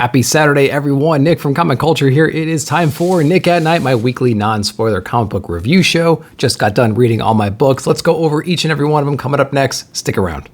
Happy Saturday, everyone. Nick from Comic Culture here. It is time for Nick at Night, my weekly non-spoiler comic book review show. Just got done reading all my books. Let's go over each and every one of them coming up next. Stick around.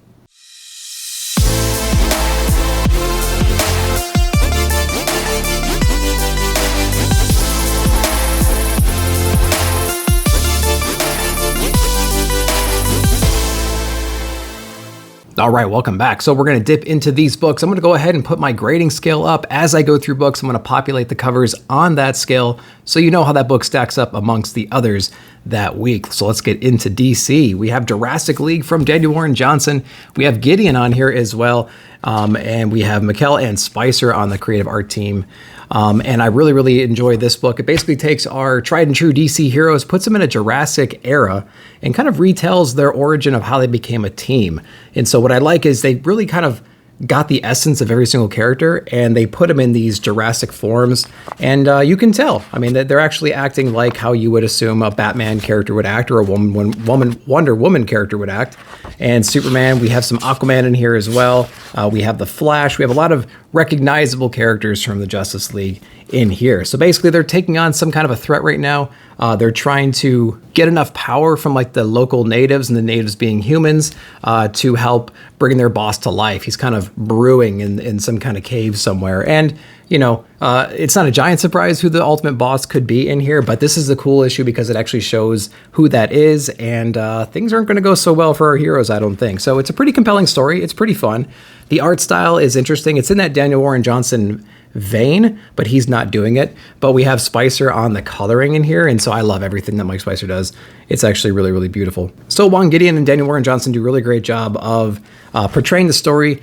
All right, welcome back. So we're going to dip into these books. I'm going to go ahead and put my grading scale up as I go through books. I'm going to populate the covers on that scale so you know how that book stacks up amongst the others that week. So let's get into DC. We have Jurassic League from Daniel Warren Johnson. We have Gideon on here as well. And we have Mikkel and Spicer on the creative art team. And I really enjoy this book. It basically takes our tried and true DC heroes, puts them in a Jurassic era, and kind of retells their origin of how they became a team. And so what I like is they really kind of got the essence of every single character and they put them in these Jurassic forms. And you can tell, I mean, that they're actually acting like how you would assume a Batman character would act or a Wonder Woman character would act. And Superman, we have some Aquaman in here as well. We have the Flash. We have a lot of recognizable characters from the Justice League in here. So basically they're taking on some kind of a threat right now. They're trying to get enough power from like the local natives, and the natives being humans, to help bring their boss to life. He's kind of brewing in some kind of cave somewhere. And, you know, it's not a giant surprise who the ultimate boss could be in here, but this is the cool issue because it actually shows who that is, and things aren't going to go so well for our heroes, I don't think. So it's a pretty compelling story. It's pretty fun. The art style is interesting. It's in that Daniel Warren Johnson vein, but he's not doing it. But we have Spicer on the coloring in here, and so I love everything that Mike Spicer does. It's actually really beautiful. So Juan Gideon and Daniel Warren Johnson do a really great job of portraying the story,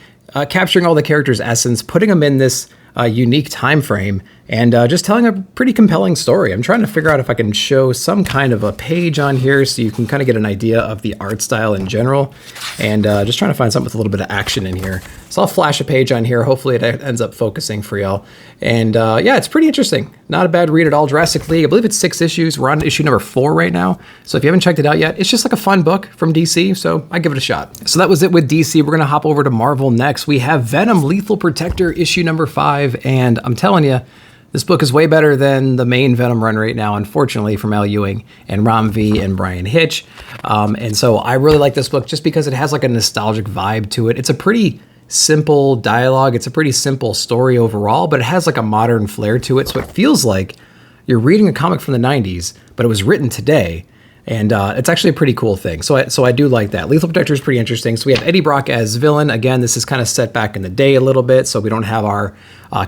capturing all the characters' essence, putting them in this unique time frame, and just telling a pretty compelling story. I'm trying to figure out if I can show some kind of a page on here so you can kind of get an idea of the art style in general, and just trying to find something with a little bit of action in here. So I'll flash a page on here. Hopefully it ends up focusing for y'all. And yeah, it's pretty interesting. Not a bad read at all. Jurassic League, I believe it's 6 issues. We're on issue number 4 right now. So if you haven't checked it out yet, it's just like a fun book from DC. So I give it a shot. So that was it with DC. We're going to hop over to Marvel next. We have Venom Lethal Protector issue number 5. And I'm telling you, this book is way better than the main Venom run right now, unfortunately, from Al Ewing and Ram V and Brian Hitch. And so I really like this book just because it has like a nostalgic vibe to it. It's a pretty simple dialogue. It's a pretty simple story overall, but it has like a modern flair to it. So it feels like you're reading a comic from the 90s, but it was written today. And it's actually a pretty cool thing. So I do like that. Lethal Protector is pretty interesting. So we have Eddie Brock as villain. Again, this is kind of set back in the day a little bit. So we don't have our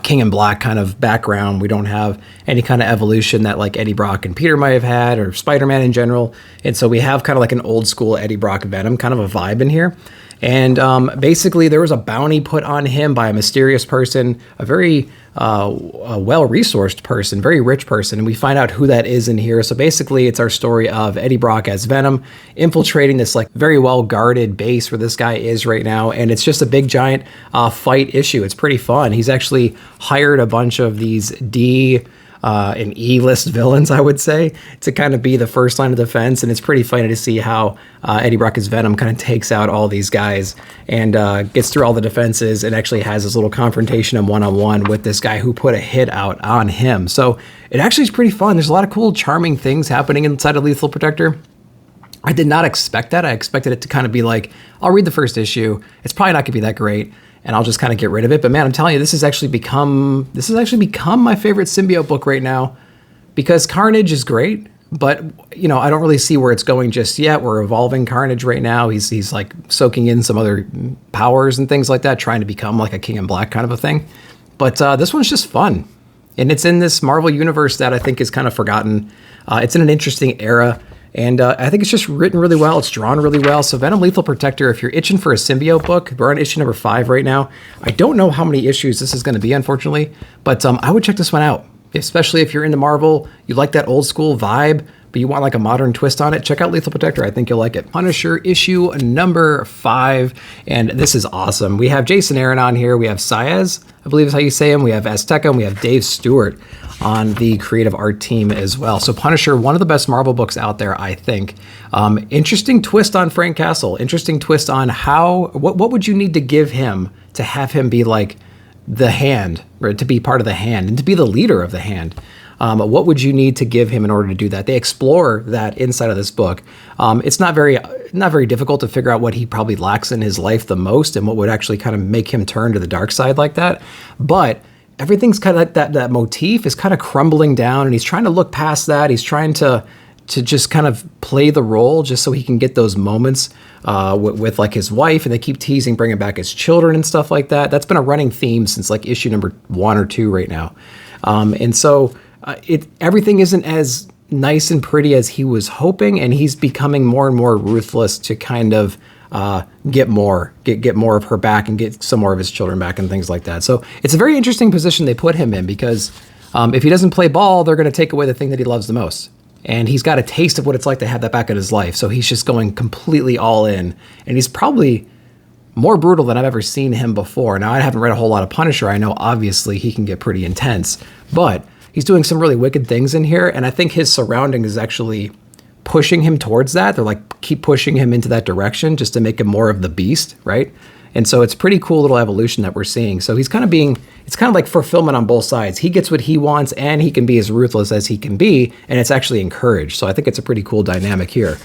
King in Black kind of background. We don't have any kind of evolution that like Eddie Brock and Peter might have had, or Spider-Man in general. And so we have kind of like an old school Eddie Brock Venom kind of a vibe in here. And basically there was a bounty put on him by a mysterious person, a very well-resourced person, very rich person, and we find out who that is in here. So basically it's our story of Eddie Brock as Venom infiltrating this like very well-guarded base where this guy is right now, and it's just a big giant fight issue. It's pretty fun. He's actually hired a bunch of these D and E-list villains, I would say, to kind of be the first line of defense. And it's pretty funny to see how Eddie Brock as Venom kind of takes out all these guys and gets through all the defenses and actually has this little confrontation and one-on-one with this guy who put a hit out on him. So it actually is pretty fun. There's a lot of cool, charming things happening inside of Lethal Protector. I did not expect that. I expected it to kind of be like, I'll read the first issue. It's probably not gonna be that great, and I'll just kind of get rid of it. But man, I'm telling you, this has actually become my favorite symbiote book right now, because Carnage is great, but you know, I don't really see where it's going just yet. We're evolving Carnage right now. He's like soaking in some other powers and things like that, trying to become like a King in Black kind of a thing. But this one's just fun, and it's in this Marvel universe that I think is kind of forgotten. It's in an interesting era. And I think it's just written really well. It's drawn really well. So Venom Lethal Protector, if you're itching for a symbiote book, we're on issue number 5 right now. I don't know how many issues this is going to be, unfortunately, but I would check this one out, especially if you're into Marvel, you like that old school vibe, but you want like a modern twist on it. Check out Lethal Protector. I think you'll like it. Punisher issue number 5, and this is awesome. We have Jason Aaron on here. We have Saez, I believe is how you say him. We have Azteca, and we have Dave Stewart on the creative art team as well. So Punisher, one of the best Marvel books out there, I think. Interesting twist on Frank Castle. Interesting twist on what would you need to give him to have him be like the hand or to be part of the Hand and to be the leader of the Hand. What would you need to give him in order to do that? They explore that inside of this book. It's not very difficult to figure out what he probably lacks in his life the most and what would actually kind of make him turn to the dark side like that. But everything's kind of like that motif is kind of crumbling down, and he's trying to look past that. He's trying to just kind of play the role just so he can get those moments with like his wife, and they keep teasing bringing back his children and stuff like that. That's been a running theme since like issue number 1 or 2 right now. And so everything isn't as nice and pretty as he was hoping, and he's becoming more and more ruthless to kind of get more of her back and get some more of his children back and things like that. So it's a very interesting position they put him in, because if he doesn't play ball, they're going to take away the thing that he loves the most. And he's got a taste of what it's like to have that back in his life. So he's just going completely all in, and he's probably more brutal than I've ever seen him before. Now, I haven't read a whole lot of Punisher. I know obviously he can get pretty intense, but he's doing some really wicked things in here, and I think his surroundings is actually pushing him towards that. They're like, keep pushing him into that direction just to make him more of the beast, right? And so it's pretty cool little evolution that we're seeing. So he's kind of it's kind of like fulfillment on both sides. He gets what he wants, and he can be as ruthless as he can be, and it's actually encouraged. So I think it's a pretty cool dynamic here.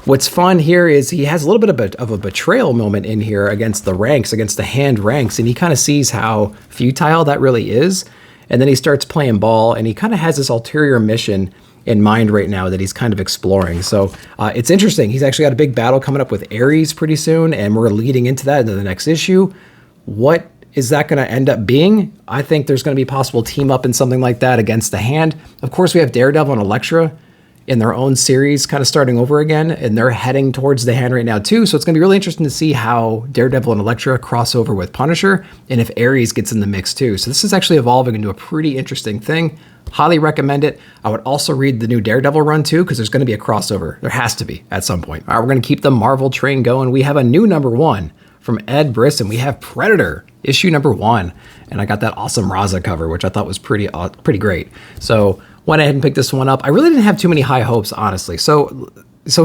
What's fun here is he has a little bit of a betrayal moment in here against the ranks, against the Hand ranks, and he kind of sees how futile that really is. And then he starts playing ball, and he kind of has this ulterior mission in mind right now that he's kind of exploring. So it's interesting. He's actually got a big battle coming up with Ares pretty soon, and we're leading into that into the next issue. What is that going to end up being? I think there's going to be possible team up in something like that against the Hand. Of course, we have Daredevil and Elektra in their own series kind of starting over again, and they're heading towards the Hand right now too. So it's going to be really interesting to see how Daredevil and Elektra cross over with Punisher, and if Ares gets in the mix too. So this is actually evolving into a pretty interesting thing. Highly recommend it. I would also read the new Daredevil run too, because there's going to be a crossover. There has to be at some point. All right, we're going to keep the Marvel train going. We have a new #1 from Ed Brisson. We have Predator, issue #1, and I got that awesome Raza cover, which I thought was pretty great. So went ahead and picked this one up. I really didn't have too many high hopes, honestly. So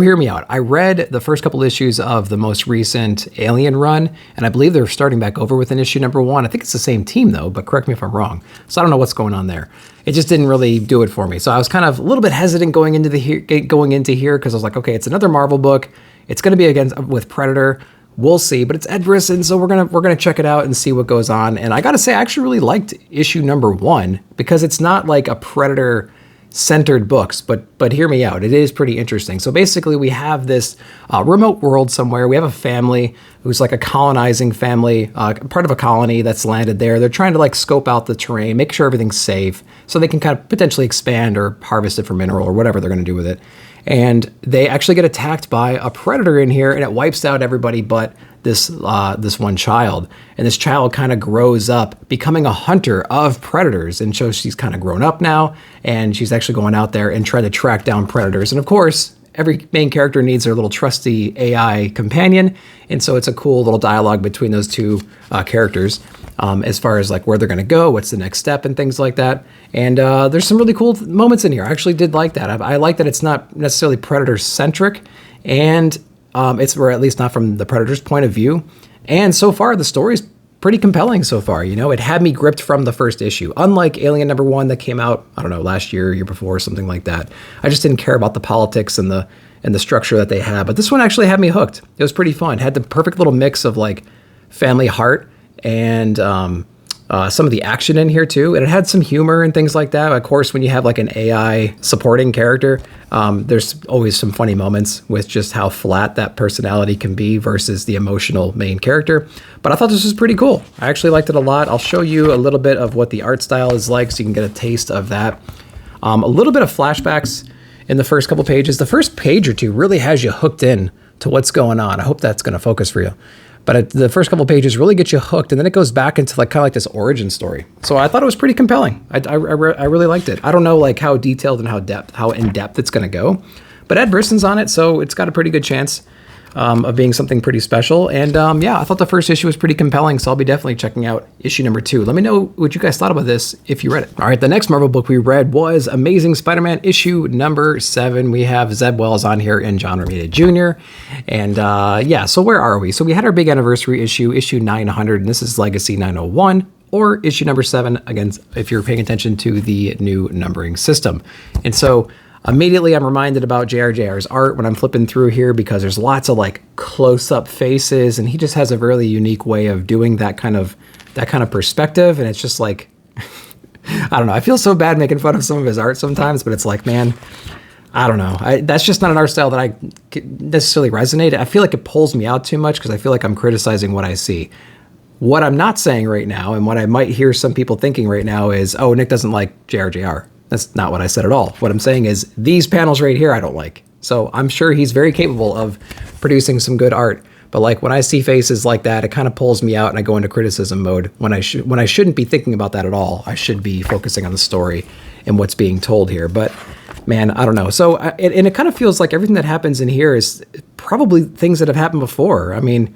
hear me out. I read the first couple issues of the most recent Alien run, and I believe they're starting back over with an issue #1. I think it's the same team though, but correct me if I'm wrong. So I don't know what's going on there. It just didn't really do it for me. So I was kind of a little bit hesitant going into here because I was like, okay, it's another Marvel book. It's going to be with Predator. We'll see, but it's Ed Brisson, so we're gonna check it out and see what goes on. And I gotta say, I actually really liked issue #1 because it's not like a Predator centered books, but hear me out. It is pretty interesting. So basically, we have this remote world somewhere. We have a family who's like a colonizing family, part of a colony that's landed there. They're trying to like scope out the terrain, make sure everything's safe, so they can kind of potentially expand or harvest it for mineral or whatever they're gonna do with it. And they actually get attacked by a predator in here, and it wipes out everybody but this one child. And this child kind of grows up becoming a hunter of predators, and so she's kind of grown up now, and she's actually going out there and trying to track down predators. And of course, every main character needs their little trusty AI companion, and so it's a cool little dialogue between those two characters as far as like where they're going to go, what's the next step, and things like that. And there's some really cool moments in here. I actually did like that. I like that it's not necessarily Predator-centric, and it's, or at least not from the Predator's point of view. And so far, the story's pretty compelling so far. You know, it had me gripped from the first issue. Unlike Alien #1 that came out, I don't know, last year before, something like that. I just didn't care about the politics and the structure that they had. But this one actually had me hooked. It was pretty fun. It had the perfect little mix of like family heart and some of the action in here too. And it had some humor and things like that. Of course, when you have like an AI supporting character, there's always some funny moments with just how flat that personality can be versus the emotional main character. But I thought this was pretty cool. I actually liked it a lot. I'll show you a little bit of what the art style is like so you can get a taste of that. A little bit of flashbacks in the first couple pages. The first page or two really has you hooked in to what's going on. I hope that's going to focus for you. But the first couple pages really get you hooked, and then it goes back into like kind of like this origin story. So I thought it was pretty compelling. I really liked it. I don't know like how detailed and how in depth it's going to go, but Ed Brisson's on it, so it's got a pretty good chance of being something pretty special. And yeah, I thought the first issue was pretty compelling, so I'll be definitely checking out issue #2. Let me know what you guys thought about this if you read it. All right, the next Marvel book we read was Amazing Spider-Man issue #7. We have Zeb Wells on here and John Romita Jr. And yeah, so where are we? So we had our big anniversary issue 900, and this is Legacy 901. or issue number 7, again, if you're paying attention to the new numbering system. And so immediately I'm reminded about JRJR's art when I'm flipping through here, because there's lots of like close-up faces, and he just has a really unique way of doing that kind of perspective. And it's just like, I don't know. I feel so bad making fun of some of his art sometimes, but it's like, man, I don't know. That's just not an art style that I necessarily resonate. I feel like it pulls me out too much because I feel like I'm criticizing what I see. What I'm not saying right now, and what I might hear some people thinking right now is, oh, Nick doesn't like JRJR. That's not what I said at all. What I'm saying is these panels right here I don't like. So I'm sure he's very capable of producing some good art. But like when I see faces like that, it kind of pulls me out and I go into criticism mode when I shouldn't be thinking about that at all. I should be focusing on the story and what's being told here. But man, I don't know. So, and it kind of feels like everything that happens in here is probably things that have happened before. I mean,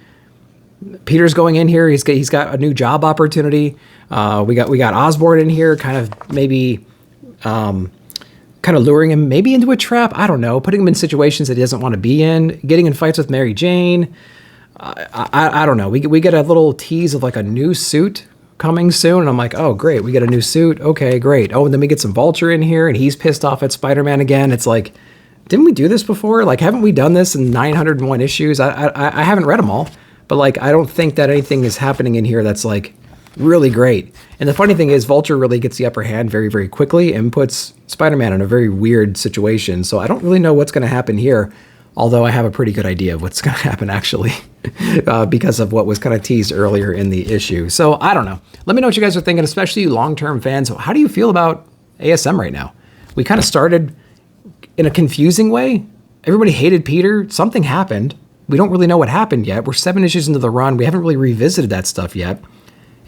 Peter's going in here. He's got a new job opportunity. We got Osborn in here, kind of maybe, kind of luring him maybe into a trap. I don't know, putting him in situations that he doesn't want to be in, getting in fights with Mary Jane. I don't know. We get a little tease of like a new suit coming soon, and I'm like, oh great, we get a new suit. Okay, great. Oh, and then we get some Vulture in here, and he's pissed off at Spider-Man again. It's like, didn't we do this before? Like, haven't we done this in 901 issues? I haven't read them all, but like, I don't think that anything is happening in here that's like really great. And the funny thing is, Vulture really gets the upper hand very, very quickly and puts Spider-Man in a very weird situation. So I don't really know what's going to happen here, although I have a pretty good idea of what's going to happen actually, because of what was kind of teased earlier in the issue. So I don't know. Let me know what you guys are thinking, especially you long-term fans. How do you feel about ASM right now? We kind of started in a confusing way. Everybody hated Peter. Something happened. We don't really know what happened yet. We're 7 issues into the run. We haven't really revisited that stuff yet.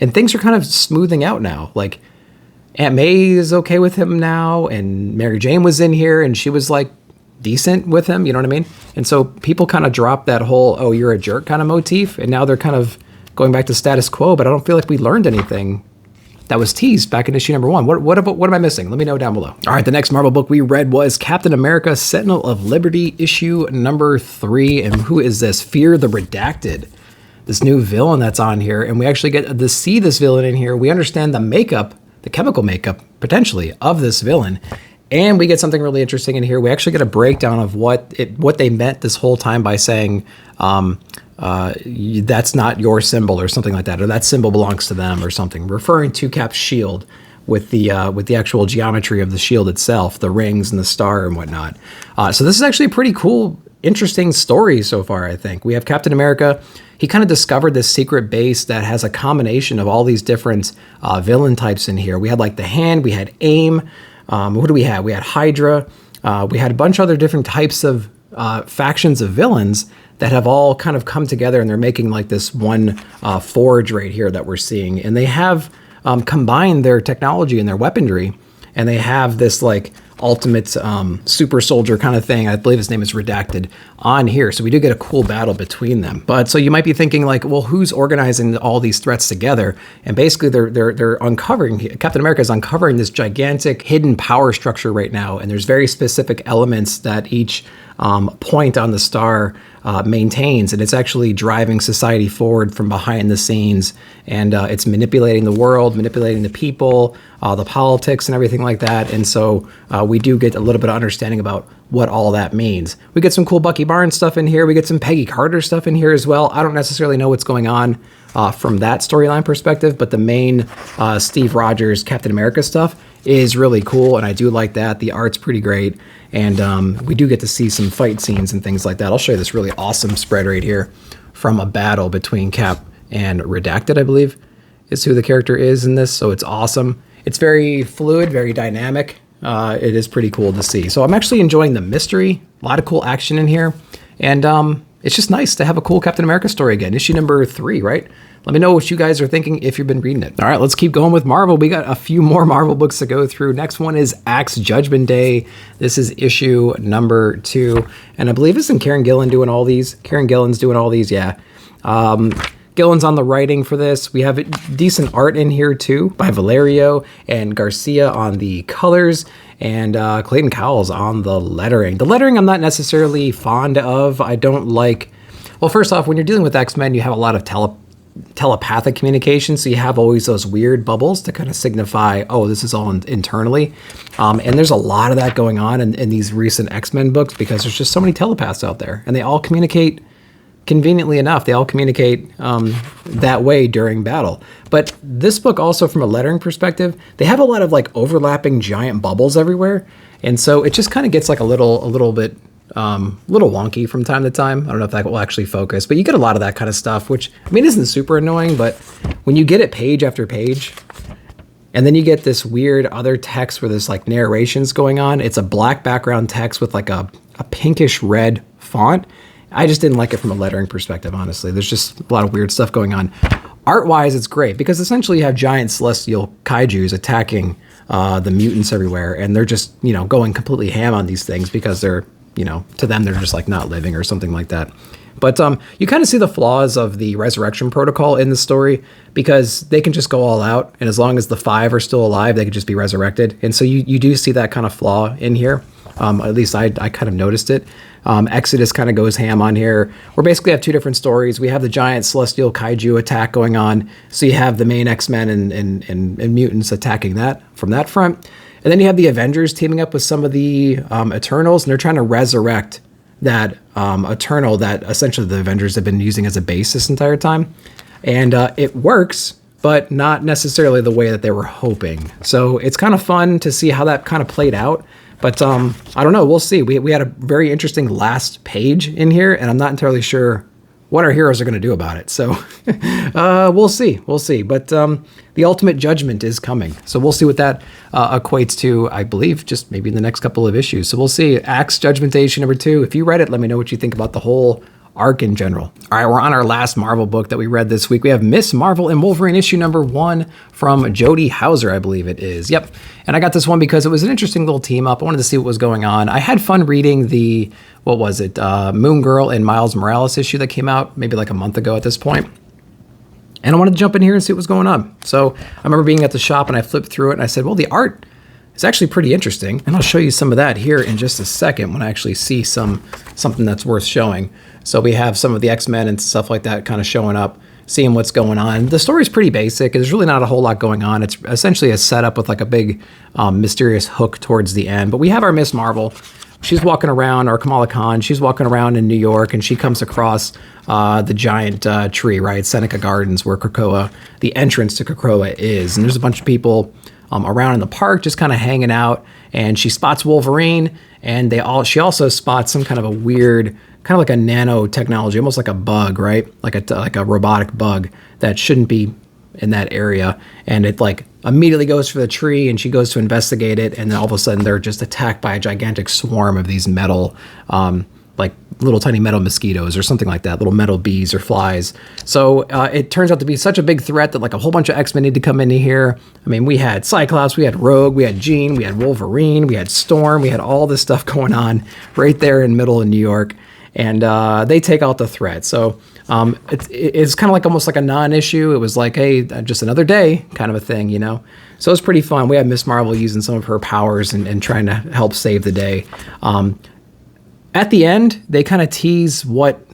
And things are kind of smoothing out now. Like, Aunt May is okay with him now, and Mary Jane was in here, and she was like decent with him, you know what I mean? And so people kind of dropped that whole, oh, you're a jerk kind of motif, and now they're kind of going back to status quo, but I don't feel like we learned anything that was teased back in issue number 1. What am I missing? Let me know down below. All right, the next Marvel book we read was Captain America, Sentinel of Liberty, issue number 3. And who is this? Fear the Redacted. This new villain that's on here, and we actually get to see this villain in here. We understand the makeup, the chemical makeup, potentially, of this villain. And we get something really interesting in here. We actually get a breakdown of what they meant this whole time by saying, that's not your symbol or something like that, or that symbol belongs to them or something, referring to Cap's shield with the actual geometry of the shield itself, the rings and the star and whatnot. So this is actually a pretty cool, interesting story so far, I think. We have Captain America. He kind of discovered this secret base that has a combination of all these different villain types in here. We had like the Hand, we had AIM. What do we have? We had Hydra. We had a bunch of other different types of factions of villains that have all kind of come together, and they're making like this one forge right here that we're seeing. And they have combined their technology and their weaponry, and they have this like ultimate super soldier kind of thing. I believe his name is Redacted on here. So we do get a cool battle between them. But so you might be thinking like, well, who's organizing all these threats together? And basically they're uncovering, Captain America is uncovering this gigantic hidden power structure right now. And there's very specific elements that each point on the star maintains, and it's actually driving society forward from behind the scenes, and it's manipulating the world, manipulating the people, the politics and everything like that. And so we do get a little bit of understanding about what all that means. We get some cool Bucky Barnes stuff in here. We get some Peggy Carter stuff in here as well. I don't necessarily know what's going on from that storyline perspective, but the main Steve Rogers Captain America stuff is really cool, and I do like that. The art's pretty great, and we do get to see some fight scenes and things like that. I'll show you this really awesome spread right here from a battle between Cap and Redacted, I believe, is who the character is in this, so it's awesome. It's very fluid, very dynamic. It is pretty cool to see. So I'm actually enjoying the mystery, a lot of cool action in here, and it's just nice to have a cool Captain America story again. Issue number 3, right? Let me know what you guys are thinking if you've been reading it. All right, let's keep going with Marvel. We got a few more Marvel books to go through. Next one is Axe Judgment Day. This is issue number 2. And I believe isn't Karen Gillan doing all these? Karen Gillan's doing all these, yeah. Gillan's on the writing for this. We have decent art in here too by Valerio, and Garcia on the colors, and Clayton Cowles on the lettering. The lettering I'm not necessarily fond of. I don't like... Well, first off, when you're dealing with X-Men, you have a lot of telepathic communication. So you have always those weird bubbles to kind of signify, oh, this is all internally. And there's a lot of that going on in these recent X-Men books because there's just so many telepaths out there and they all communicate conveniently enough. They all communicate that way during battle. But this book also, from a lettering perspective, they have a lot of like overlapping giant bubbles everywhere. And so it just kind of gets like a little bit little wonky from time to time. I don't know if that will actually focus, but you get a lot of that kind of stuff, which, I mean, isn't super annoying, but when you get it page after page, and then you get this weird other text where there's like narrations going on, it's a black background text with like a pinkish red font. I just didn't like it from a lettering perspective, honestly. There's just a lot of weird stuff going on. Art-wise, it's great because essentially you have giant celestial kaijus attacking the mutants everywhere, and they're just, you know, going completely ham on these things because they're, you know, to them, they're just like not living or something like that. But you kind of see the flaws of the resurrection protocol in the story because they can just go all out. And as long as the 5 are still alive, they could just be resurrected. And so you do see that kind of flaw in here. At least I kind of noticed it. Exodus kind of goes ham on here. We basically have 2 different stories. We have the giant celestial kaiju attack going on. So you have the main X-Men and mutants attacking that from that front. And then you have the Avengers teaming up with some of the Eternals, and they're trying to resurrect that Eternal that essentially the Avengers have been using as a base this entire time. And it works, but not necessarily the way that they were hoping. So it's kind of fun to see how that kind of played out. But I don't know, we'll see. We had a very interesting last page in here, and I'm not entirely sure what our heroes are going to do about it. So we'll see. But the ultimate judgment is coming. So we'll see what that equates to, I believe, just maybe in the next couple of issues. So we'll see. Axe Judgmentation number 2. If you read it, let me know what you think about the whole arc in general. All right, we're on our last Marvel book that we read this week. We have Miss Marvel and Wolverine issue number 1 from Jodie Hauser, I believe it is. Yep. And I got this one because it was an interesting little team up. I wanted to see what was going on. I had fun reading the, what was it, Moon Girl and Miles Morales issue that came out maybe like a month ago at this point. And I wanted to jump in here and see what was going on. So I remember being at the shop and I flipped through it and I said, well, the art is actually pretty interesting. And I'll show you some of that here in just a second when I actually see something that's worth showing. So we have some of the X-Men and stuff like that kind of showing up, seeing what's going on. The story's pretty basic. There's really not a whole lot going on. It's essentially a setup with like a big mysterious hook towards the end. But we have our Miss Marvel. She's walking around, or Kamala Khan, she's walking around in New York, and she comes across the giant tree, right? Seneca Gardens, where Krakoa, the entrance to Krakoa is. And there's a bunch of people around in the park just kind of hanging out, and she spots Wolverine, and she also spots some kind of a weird, kind of like a nanotechnology, almost like a bug, right? Like a robotic bug that shouldn't be in that area. And it like immediately goes for the tree, and she goes to investigate it. And then all of a sudden they're just attacked by a gigantic swarm of these metal, like little tiny metal mosquitoes or something like that, little metal bees or flies. So it turns out to be such a big threat that like a whole bunch of X-Men need to come into here. I mean, we had Cyclops, we had Rogue, we had Jean, we had Wolverine, we had Storm, we had all this stuff going on right there in middle of New York. And they take out the threat. So it's kind of like almost like a non-issue. It was like, hey, just another day kind of a thing, you know? So it's pretty fun. We had Miss Marvel using some of her powers and trying to help save the day. At the end, they kind of tease what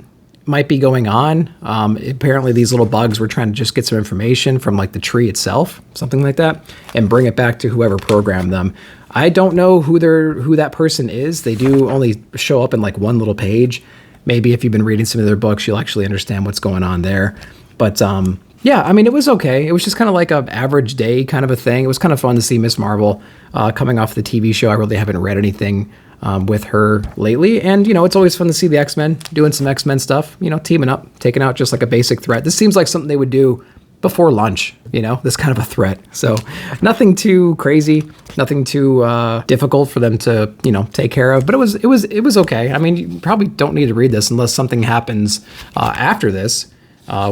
might be going on. Apparently these little bugs were trying to just get some information from like the tree itself, something like that, and bring it back to whoever programmed them. I don't know who that person is. They do only show up in like one little page. Maybe if you've been reading some of their books, you'll actually understand what's going on there. But yeah, I mean, it was okay. It was just kind of like an average day kind of a thing. It was kind of fun to see Miss Marvel coming off the TV show. I really haven't read anything with her lately. And, you know, it's always fun to see the X-Men doing some X-Men stuff, you know, teaming up, taking out just like a basic threat. This seems like something they would do before lunch, you know, this kind of a threat. So nothing too crazy, nothing too difficult for them to, you know, take care of. But it was okay. I mean, you probably don't need to read this unless something happens after this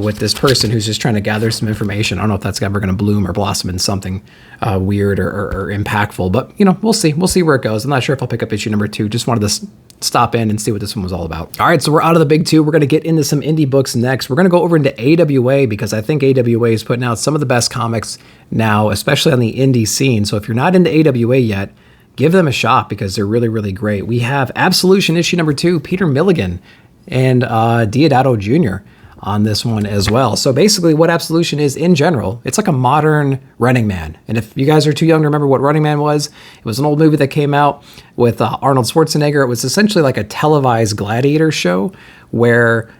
with this person who's just trying to gather some information. I don't know if that's ever going to bloom or blossom in something weird or impactful. But, you know, we'll see. We'll see where it goes. I'm not sure if I'll pick up issue number 2. Just wanted to stop in and see what this one was all about. All right, so we're out of the big 2. We're going to get into some indie books next. We're going to go over into AWA because I think AWA is putting out some of the best comics now, especially on the indie scene. So if you're not into AWA yet, give them a shot because they're really, really great. We have Absolution issue number 2, Peter Milligan and Diodato Jr. on this one as well. So basically what Absolution is in general, it's like a modern Running Man. And if you guys are too young to remember what Running Man was, it was an old movie that came out with Arnold Schwarzenegger. It was essentially like a televised gladiator show where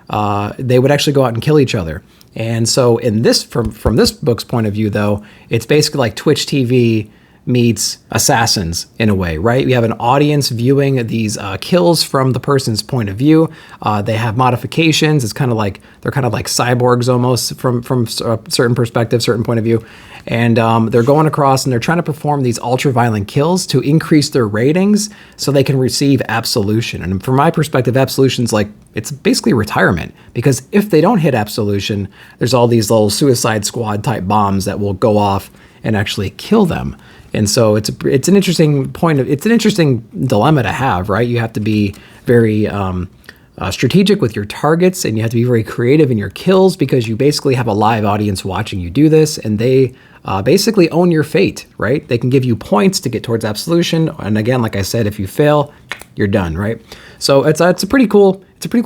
they would actually go out and kill each other. And so in this, from this book's point of view though, it's basically like Twitch TV meets Assassins in a way, right? You have an audience viewing these kills from the person's point of view. They have modifications. It's kind of like, they're kind of like cyborgs almost from a certain perspective, certain point of view. And they're going across and they're trying to perform these ultra-violent kills to increase their ratings so they can receive absolution. And from my perspective, absolution's like, it's basically retirement, because if they don't hit absolution, there's all these little Suicide Squad type bombs that will go off and actually kill them. And so it's an interesting it's an interesting dilemma to have, right? You have to be very strategic with your targets, and you have to be very creative in your kills, because you basically have a live audience watching you do this, and they basically own your fate, right? They can give you points to get towards absolution, and again, like I said, if you fail, you're done, right? So it's a pretty cool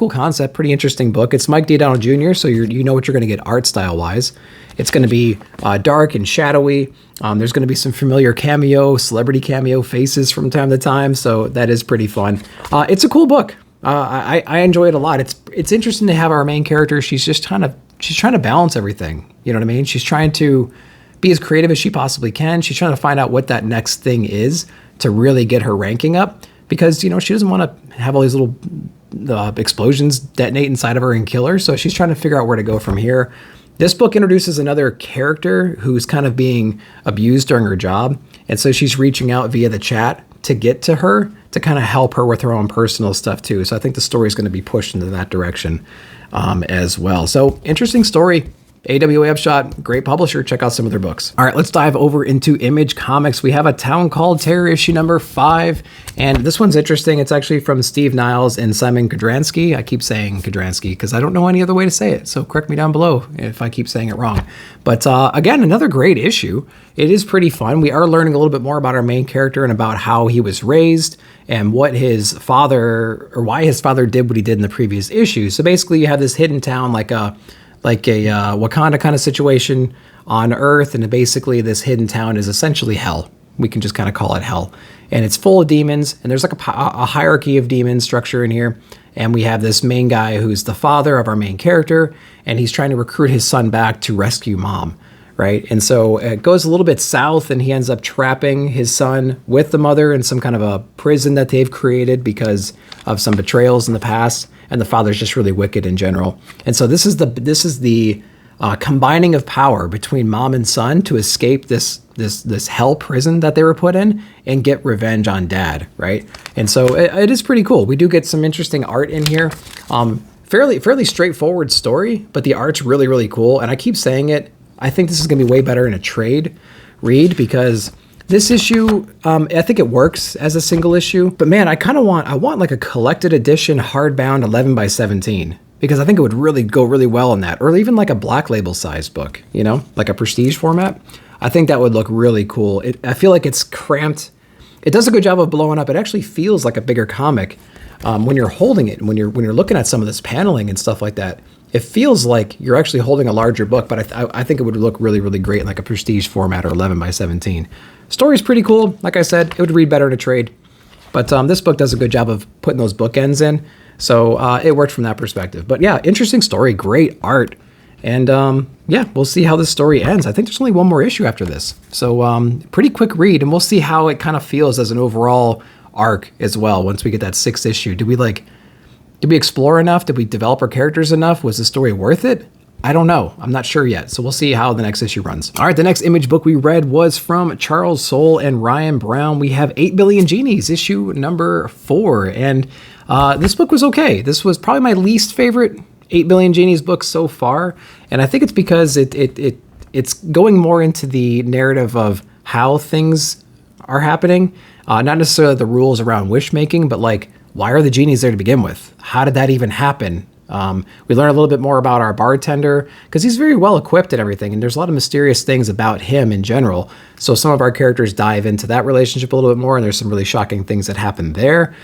concept, pretty interesting book. It's Mike D'Adano Jr., so you know what you're going to get art style wise. It's going to be dark and shadowy. There's going to be some familiar celebrity cameo faces from time to time, so that is pretty fun. It's a cool book. I enjoy it a lot. It's interesting to have our main character. She's trying to balance everything. You know what I mean? She's trying to be as creative as she possibly can. She's trying to find out what that next thing is to really get her ranking up, because she doesn't want to have all these little explosions detonate inside of her and kill her. So she's trying to figure out where to go from here. This book introduces another character who's kind of being abused during her job. And so she's reaching out via the chat to get to her, to kind of help her with her own personal stuff too. So I think the story is going to be pushed into that direction as well. So interesting story. AWA Upshot, great publisher. Check out some of their books. All right, let's dive over into Image Comics. We have A Town Called Terror, issue number 5. And this one's interesting. It's actually from Steve Niles and Simon Kudransky. I keep saying Kudransky because I don't know any other way to say it. So correct me down below if I keep saying it wrong. But again, another great issue. It is pretty fun. We are learning a little bit more about our main character and about how he was raised and what his father, or why his father did what he did in the previous issue. So basically you have this hidden town like a Wakanda kind of situation on Earth, and basically this hidden town is essentially hell. We can just kind of call it hell. And it's full of demons, and there's like a hierarchy of demon structure in here. And we have this main guy who's the father of our main character, and he's trying to recruit his son back to rescue mom, right? And so it goes a little bit south, and he ends up trapping his son with the mother in some kind of a prison that they've created because of some betrayals in the past. And the father's just really wicked in general. And so this is the combining of power between mom and son to escape this hell prison that they were put in and get revenge on dad, right? And so it is pretty cool. We do get some interesting art in here. Fairly straightforward story, but the art's really, really cool. And I keep saying it, I think this is gonna be way better in a trade read, because this issue, I think it works as a single issue, but man, I want like a collected edition hardbound 11 by 17, because I think it would really go really well in that, or even like a black label size book, like a prestige format. I think that would look really cool. I feel like it's cramped. It does a good job of blowing up. It actually feels like a bigger comic when you're holding it, when you're looking at some of this paneling and stuff like that. It feels like you're actually holding a larger book, but I think it would look really, really great in like a prestige format or 11 by 17. Story's pretty cool. Like I said, it would read better in a trade, but this book does a good job of putting those bookends in. So it worked from that perspective. But yeah, interesting story, great art. And yeah, we'll see how this story ends. I think there's only one more issue after this. So pretty quick read, and we'll see how it kind of feels as an overall arc as well once we get that 6th issue. Did we explore enough? Did we develop our characters enough? Was the story worth it? I don't know. I'm not sure yet. So we'll see how the next issue runs. All right, the next Image book we read was from Charles Soule and Ryan Brown. We have 8 Billion Genies, issue number 4. And this book was okay. This was probably my least favorite 8 Billion Genies book so far. And I think it's because it's going more into the narrative of how things are happening. Not necessarily the rules around wish making, but like, why are the genies there to begin with? How did that even happen? We learn a little bit more about our bartender, because he's very well equipped and everything, and there's a lot of mysterious things about him in general. So some of our characters dive into that relationship a little bit more, and there's some really shocking things that happen there.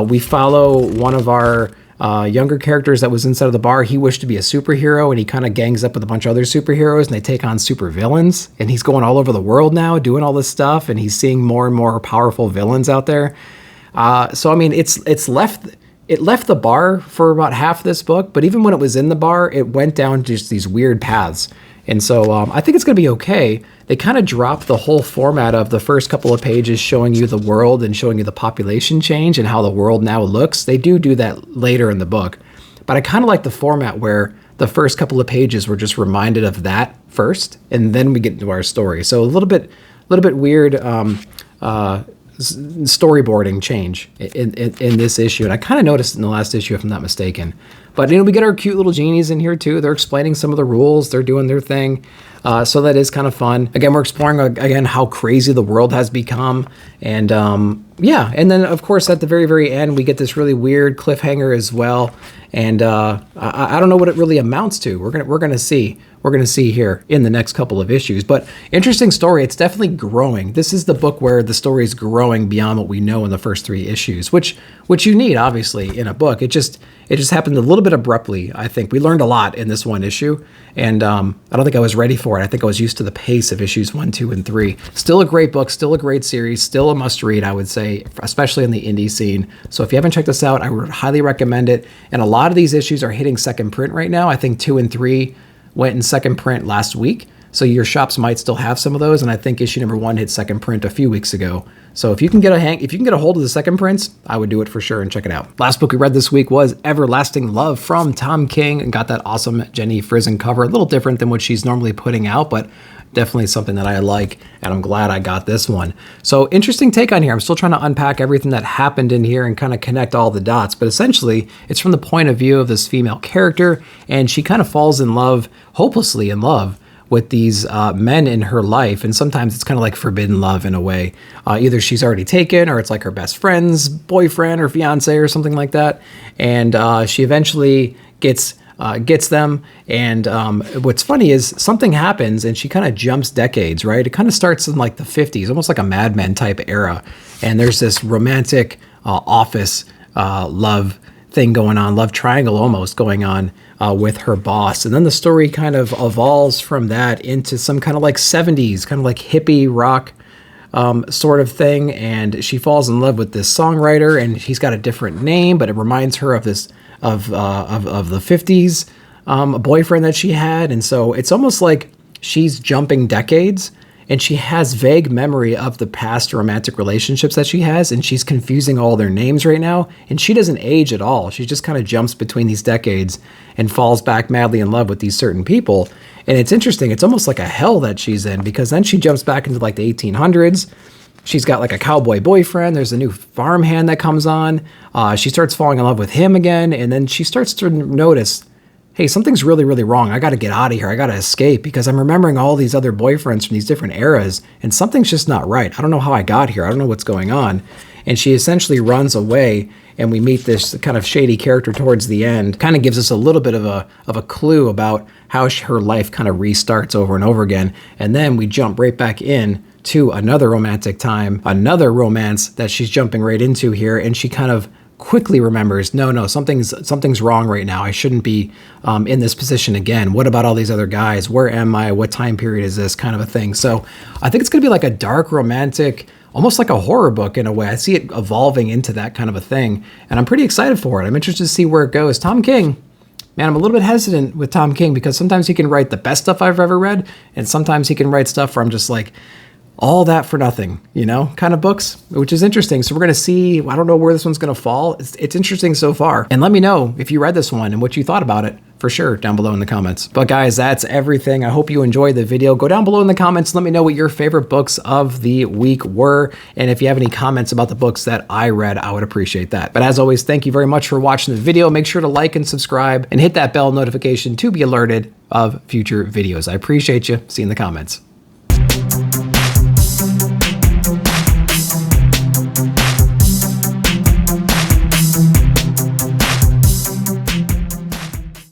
We follow one of our younger characters that was inside of the bar. He wished to be a superhero, and he kind of gangs up with a bunch of other superheroes, and they take on super villains. And he's going all over the world now doing all this stuff, and he's seeing more and more powerful villains out there. So I mean, it left the bar for about half this book, but even when it was in the bar, it went down just these weird paths. And so I think it's going to be okay. They kind of dropped the whole format of the first couple of pages showing you the world and showing you the population change and how the world now looks. They do that later in the book. But I kind of like the format where the first couple of pages were just reminded of that first, and then we get into our story. So a little bit weird storyboarding change in this issue. And I kind of noticed in the last issue, if I'm not mistaken. But, we get our cute little genies in here too. They're explaining some of the rules. They're doing their thing. So that is kind of fun. Again, we're exploring, again, how crazy the world has become. And yeah, and then, of course, at the very, very end, we get this really weird cliffhanger as well. And I don't know what it really amounts to. We're gonna see. We're gonna see here in the next couple of issues. But interesting story. It's definitely growing. This is the book where the story is growing beyond what we know in the first 3 issues, which you need obviously in a book. It just happened a little bit abruptly. I think we learned a lot in this one issue, and I don't think I was ready for it. I think I was used to the pace of issues 1, 2, and 3. Still a great book. Still a great series. Still a must read, I would say, especially in the indie scene. So if you haven't checked this out, I would highly recommend it. And a lot of these issues are hitting second print right now. I think 2 and 3 went in second print last week. So your shops might still have some of those. And I think issue number 1 hit second print a few weeks ago. So if you can get a hold of the second prints, I would do it for sure and check it out. Last book we read this week was Everlasting Love from Tom King, and got that awesome Jenny Frison cover. A little different than what she's normally putting out, but definitely something that I like, and I'm glad I got this one. So interesting take on here. I'm still trying to unpack everything that happened in here and kind of connect all the dots, but essentially it's from the point of view of this female character, and she kind of falls in love, hopelessly in love, with these men in her life. And sometimes it's kind of like forbidden love in a way. Either she's already taken, or it's like her best friend's boyfriend or fiance or something like that. And she eventually gets them. And what's funny is something happens and she kind of jumps decades, right? It kind of starts in like the 50s, almost like a Mad Men type era. And there's this romantic office love thing going on, love triangle almost going on with her boss. And then the story kind of evolves from that into some kind of like 70s, kind of like hippie rock sort of thing. And she falls in love with this songwriter, and he's got a different name, but it reminds her of this of the 50s boyfriend that she had. And so it's almost like she's jumping decades, and she has vague memory of the past romantic relationships that she has, and she's confusing all their names right now, and she doesn't age at all. She just kind of jumps between these decades and falls back madly in love with these certain people. And it's interesting. It's almost like a hell that she's in, because then she jumps back into like the 1800s. She's got like a cowboy boyfriend. There's a new farmhand that comes on. She starts falling in love with him again, and then she starts to notice, hey, something's really, really wrong. I got to get out of here. I got to escape, because I'm remembering all these other boyfriends from these different eras, and something's just not right. I don't know how I got here. I don't know what's going on. And she essentially runs away, and we meet this kind of shady character towards the end. Kind of gives us a little bit of a clue about how her life kind of restarts over and over again. And then we jump right back in to another romantic time, another romance that she's jumping right into here, and she kind of quickly remembers, no, something's wrong right now. I shouldn't be in this position again. What about all these other guys? Where am I? What time period is this? Kind of a thing. So I think it's going to be like a dark, romantic, almost like a horror book in a way. I see it evolving into that kind of a thing, and I'm pretty excited for it. I'm interested to see where it goes. Tom King, man, I'm a little bit hesitant with Tom King, because sometimes he can write the best stuff I've ever read, and sometimes he can write stuff where I'm just like, all that for nothing, kind of books, which is interesting. So we're going to see. I don't know where this one's going to fall. It's interesting so far. And let me know if you read this one and what you thought about it, for sure, down below in the comments. But guys, that's everything. I hope you enjoyed the video. Go down below in the comments. Let me know what your favorite books of the week were. And if you have any comments about the books that I read, I would appreciate that. But as always, thank you very much for watching the video. Make sure to like and subscribe and hit that bell notification to be alerted of future videos. I appreciate you. See you in the comments.